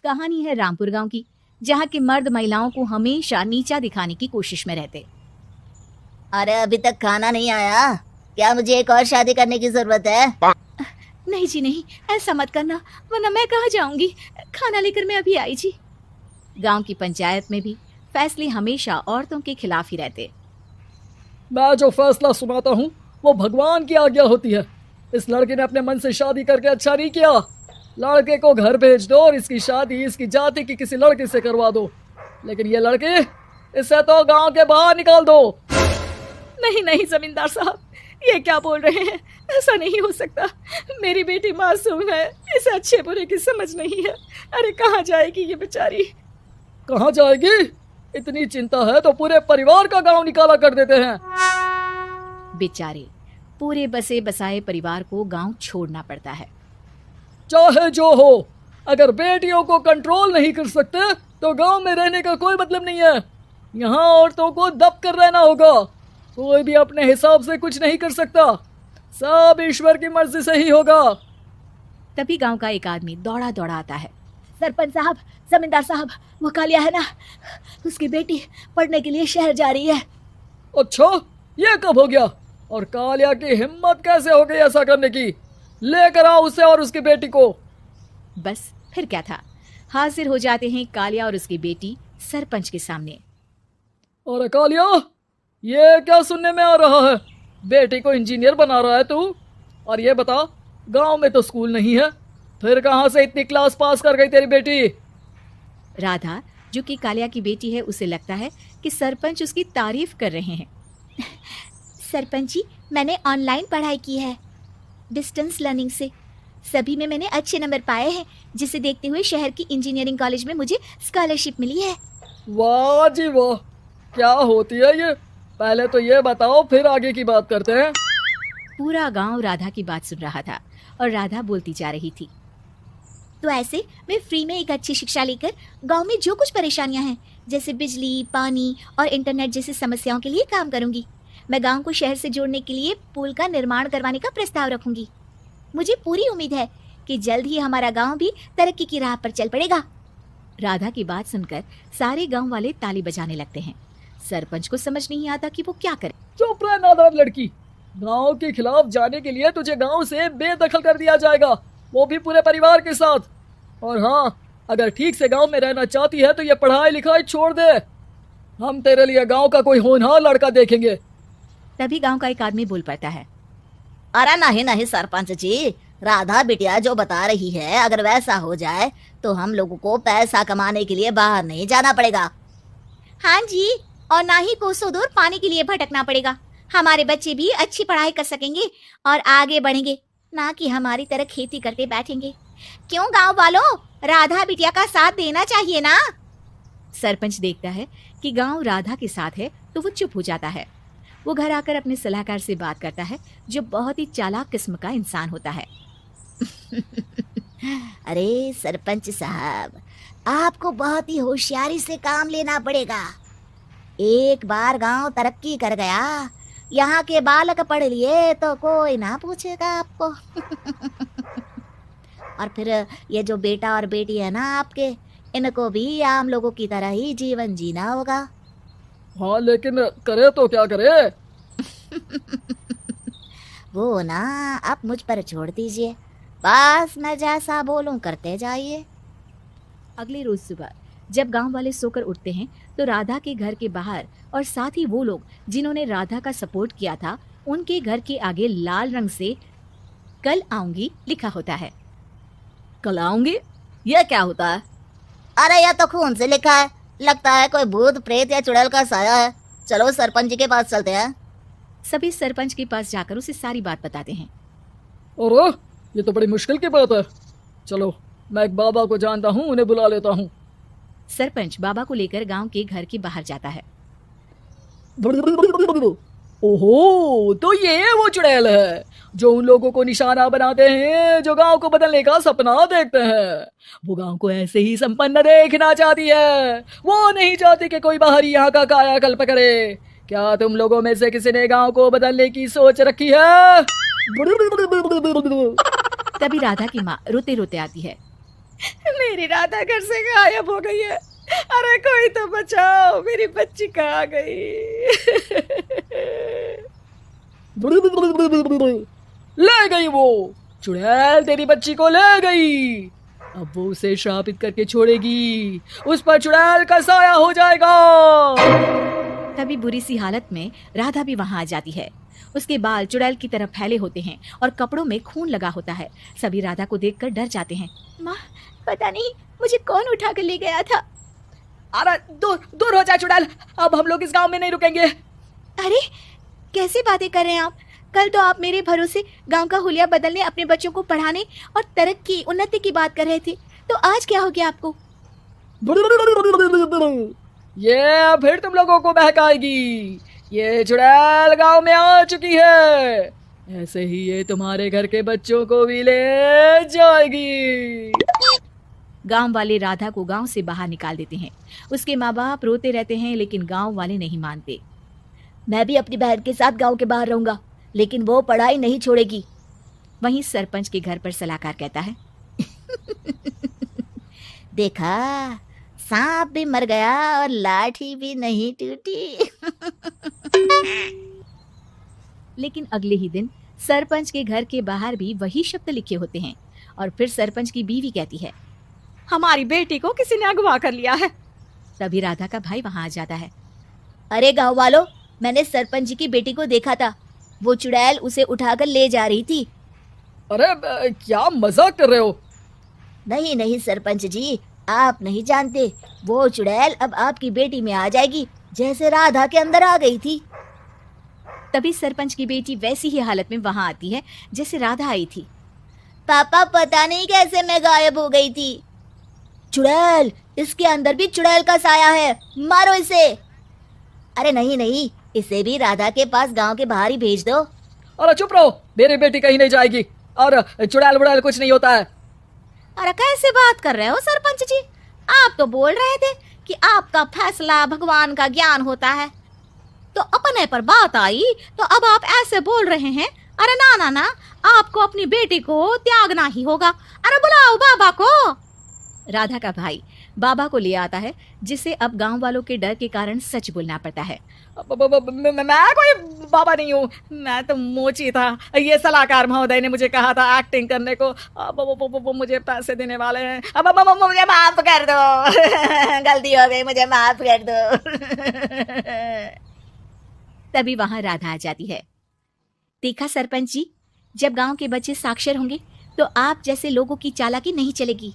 कहानी है रामपुर गांव की, जहां के मर्द महिलाओं को हमेशा नीचा दिखाने की कोशिश में रहते। अरे अभी तक खाना नहीं आया क्या? मुझे एक और शादी करने की जरूरत है। नहीं जी नहीं, ऐसा मत करना, वरना मैं कहाँ जाऊंगी। खाना लेकर मैं अभी आई जी। गांव की पंचायत में भी फैसले हमेशा औरतों के खिलाफ ही रहते। मैं जो फैसला सुनाता हूँ वो भगवान की आज्ञा होती है। इस लड़के ने अपने मन से शादी करके अच्छा नहीं किया। लड़के को घर भेज दो और इसकी शादी इसकी जाति की किसी लड़के से करवा दो, लेकिन ये लड़के, इसे तो गांव के बाहर निकाल दो। नहीं नहीं जमींदार साहब, ये क्या बोल रहे हैं? ऐसा नहीं हो सकता। मेरी बेटी मासूम है, इसे अच्छे बुरे की समझ नहीं है। अरे कहाँ जाएगी ये बेचारी? कहाँ जाएगी? इतनी चिंता है तो पूरे परिवार का गांव निकाला कर देते हैं। बेचारे पूरे बसे बसाए परिवार को गांव छोड़ना पड़ता है। चाहे जो हो, अगर बेटियों को कंट्रोल नहीं कर सकते तो गांव में रहने का कोई मतलब नहीं है। यहाँ औरतों को दब कर रहना होगा। कोई भी अपने हिसाब से कुछ नहीं कर सकता, सब ईश्वर की मर्जी से ही होगा। तभी गांव का एक आदमी दौड़ा दौड़ा आता है। सरपंच साहब, जमींदार साहब, वो कालिया है ना, उसकी बेटी पढ़ने के लिए शहर जा रही है। अच्छा, ये कब हो गया? और कालिया की हिम्मत कैसे हो गई ऐसा करने की? लेकर आओ उसे और उसकी बेटी को। बस फिर क्या था, हाजिर हो जाते हैं कालिया और उसकी बेटी सरपंच के सामने। अरे कालिया, ये क्या सुनने में आ रहा है? बेटी को इंजीनियर बना रहा है तू? और ये बता, गांव में तो स्कूल नहीं है, फिर कहां से इतनी क्लास पास कर गई तेरी बेटी? राधा, जो कि कालिया की बेटी है, उसे लगता है कि सरपंच उसकी तारीफ कर रहे हैं। सरपंच जी, मैंने ऑनलाइन पढ़ाई की है, डिस्टेंस लर्निंग से। सभी में मैंने अच्छे नंबर पाए हैं, जिसे देखते हुए शहर की इंजीनियरिंग कॉलेज में मुझे स्कॉलरशिप मिली है। वाह जी वाह, क्या होती है ये? पहले तो ये बताओ, फिर आगे की बात करते हैं। पूरा गांव राधा की बात सुन रहा था और राधा बोलती जा रही थी। तो ऐसे मैं फ्री में एक अच्छी शिक्षा लेकर गांव में जो कुछ परेशानियां हैं, जैसे बिजली, पानी और इंटरनेट जैसी समस्याओं के लिए काम करूंगी। मैं गांव को शहर से जोड़ने के लिए पुल का निर्माण करवाने का प्रस्ताव रखूंगी। मुझे पूरी उम्मीद है कि जल्द ही हमारा गांव भी तरक्की की राह पर चल पड़ेगा। राधा की बात सुनकर सारे गांव वाले ताली बजाने लगते हैं। सरपंच को समझ नहीं आता कि वो क्या करे। चुप रह नादान लड़की, गांव के खिलाफ जाने के लिए तुझे गांव से बेदखल कर दिया जाएगा, वो भी पूरे परिवार के साथ। और हाँ, अगर ठीक से गांव में रहना चाहती है तो ये पढ़ाई लिखाई छोड़ दे। हम तेरे लिए गांव का कोई होनहार लड़का देखेंगे। तभी गांव का एक आदमी बोल पड़ता है। अरे नहीं नहीं सरपंच जी, राधा बिटिया जो बता रही है, अगर वैसा हो जाए तो हम लोगों को पैसा कमाने के लिए बाहर नहीं जाना पड़ेगा। हाँ जी, और ना ही कोसों दूर पानी के लिए भटकना पड़ेगा। हमारे बच्चे भी अच्छी पढ़ाई कर सकेंगे और आगे बढ़ेंगे, ना कि हमारी तरह खेती करते बैठेंगे। क्यों गांव वालों, राधा बिटिया का साथ देना चाहिए ना। सरपंच देखता है कि गांव राधा के साथ है तो वो चुप हो जाता है। वो घर आकर अपने सलाहकार से बात करता है, जो बहुत ही चालाक किस्म का इंसान होता है। अरे सरपंच साहब, आपको बहुत ही होशियारी से काम लेना पड़ेगा। एक बार गांव तरक्की कर गया, यहाँ के बालक पढ़ लिए तो कोई ना पूछेगा आपको। और फिर ये जो बेटा और बेटी है ना आपके, इनको भी आम लोगों की तरह ही जीवन जीना होगा। हाँ, लेकिन करे तो क्या करे? वो ना आप मुझ पर छोड़ दीजिए, बस मैं जैसा बोलूं करते जाइए। अगले रोज सुबह जब गांव वाले सोकर उठते हैं तो राधा के घर के बाहर और साथ ही वो लोग जिन्होंने राधा का सपोर्ट किया था, उनके घर के आगे लाल रंग से कल आऊंगी लिखा होता है। कल आऊंगी, यह क्या होता है? अरे यह तो खून से लिखा है, लगता है कोई भूत प्रेत या चुड़ैल का साया है। चलो सरपंच जी के पास चलते हैं। सभी सरपंच के पास जाकर उसे सारी बात बताते हैं। और ये तो बड़ी मुश्किल की बात है। चलो, मैं एक बाबा को जानता हूँ, उन्हें बुला लेता हूँ। सरपंच बाबा को लेकर गांव के घर के बाहर जाता है। ओहो, तो ये वो चुड़ैल है जो उन लोगों को निशाना बनाते हैं जो गांव को बदलने का सपना देखते हैं। वो गांव को ऐसे ही संपन्न देखना चाहती है, वो नहीं चाहती कि कोई बाहरी यहाँ का कायाकल्प करे। क्या तुम लोगों में से किसी ने गांव को बदलने की सोच रखी है? तभी राधा की माँ रोते रोते आती है। मेरी राधा घर से गायब हो गई है। अरे कोई तो बचाओ, मेरी बच्ची कहाँ गई? ले गई वो चुड़ैल, तेरी बच्ची को ले गई। अब वो उसे श्रापित करके छोड़ेगी, उस पर चुड़ैल का साया हो जाएगा। तभी बुरी सी हालत में राधा भी वहां आ जाती है। उसके बाल चुड़ैल की तरह फैले होते हैं और कपड़ों में खून लगा होता है। सभी राधा को देखकर डर जाते हैं। माँ, पता नहीं मुझे कौन उठा कर ले गया था। अरे दूर दूर हो जा चुड़ैल, अब हम लोग इस गांव में नहीं रुकेंगे। अरे कैसी बातें कर रहे हैं आप? कल तो आप मेरे भरोसे गांव का हुलिया बदलने, अपने बच्चों को पढ़ाने और तरक्की उन्नति की बात कर रहे थे, तो आज क्या हो गया आपको? ये फिर तुम लोगों को बहकाएगी। ये चुड़ैल गांव में आ चुकी है, ऐसे ही ये तुम्हारे घर के बच्चों को भी ले जाएगी। गांव वाले राधा को गांव से बाहर निकाल देते हैं। उसके माँ बाप रोते रहते हैं, लेकिन गांव वाले नहीं मानते। मैं भी अपनी बहन के साथ गांव के बाहर रहूंगा, लेकिन वो पढ़ाई नहीं छोड़ेगी। वहीं सरपंच के घर पर सलाहकार कहता है, देखा, सांप भी मर गया और लाठी भी नहीं टूटी। लेकिन अगले ही दिन सरपंच के घर के बाहर भी वही शब्द लिखे होते हैं। और फिर सरपंच की बीवी कहती है, हमारी बेटी को किसी ने अगवा कर लिया है। तभी राधा का भाई वहां आ जाता है। अरे गांव वालों, मैंने सरपंच जी की बेटी को देखा था, वो चुड़ैल उसे उठाकर ले जा रही थी। अरे क्या मजाक कर रहे हो? नहीं नहीं सरपंच जी, आप नहीं जानते, वो चुड़ैल अब आपकी बेटी में आ जाएगी, जैसे राधा के अंदर आ गई थी। तभी सरपंच की बेटी वैसी ही हालत में वहां आती है जैसे राधा आई थी। पापा, पता नहीं कैसे मैं गायब हो गई थी। चुड़ैल, इसके अंदर भी चुड़ैल का साया है, मारो इसे। अरे नहीं नहीं, इसे भी राधा के पास गांव के बाहर ही भेज दो। अरे चुप रहो, मेरी बेटी कहीं नहीं जाएगी और चुड़ैल वुड़ैल कुछ नहीं होता है। अरे कैसे बात कर रहे हो सरपंच जी? आप तो बोल रहे थे कि आपका फैसला भगवान का ज्ञान होता है, तो अपने पर बात आई तो अब आप ऐसे बोल रहे हैं। अरे ना ना ना, आपको अपनी बेटी को त्यागना ही होगा। अरे बुलाओ बाबा को। राधा का भाई बाबा को ले आता है, जिसे अब गांव वालों के डर के कारण सच बोलना पड़ता है। मैं कोई बाबा नहीं हूँ, मैं तो मोची था। ये सलाहकार महोदय ने मुझे कहा था एक्टिंग करने को। अब वो मुझे पैसे देने वाले हैं। अब मुझे माफ कर दो। गलती हो गई, मुझे माफ कर दो। तभी वहां राधा आ जाती है। देखा सरपंच जी, जब गांव के बच्चे साक्षर होंगे तो आप जैसे लोगों की चालाकी नहीं चलेगी।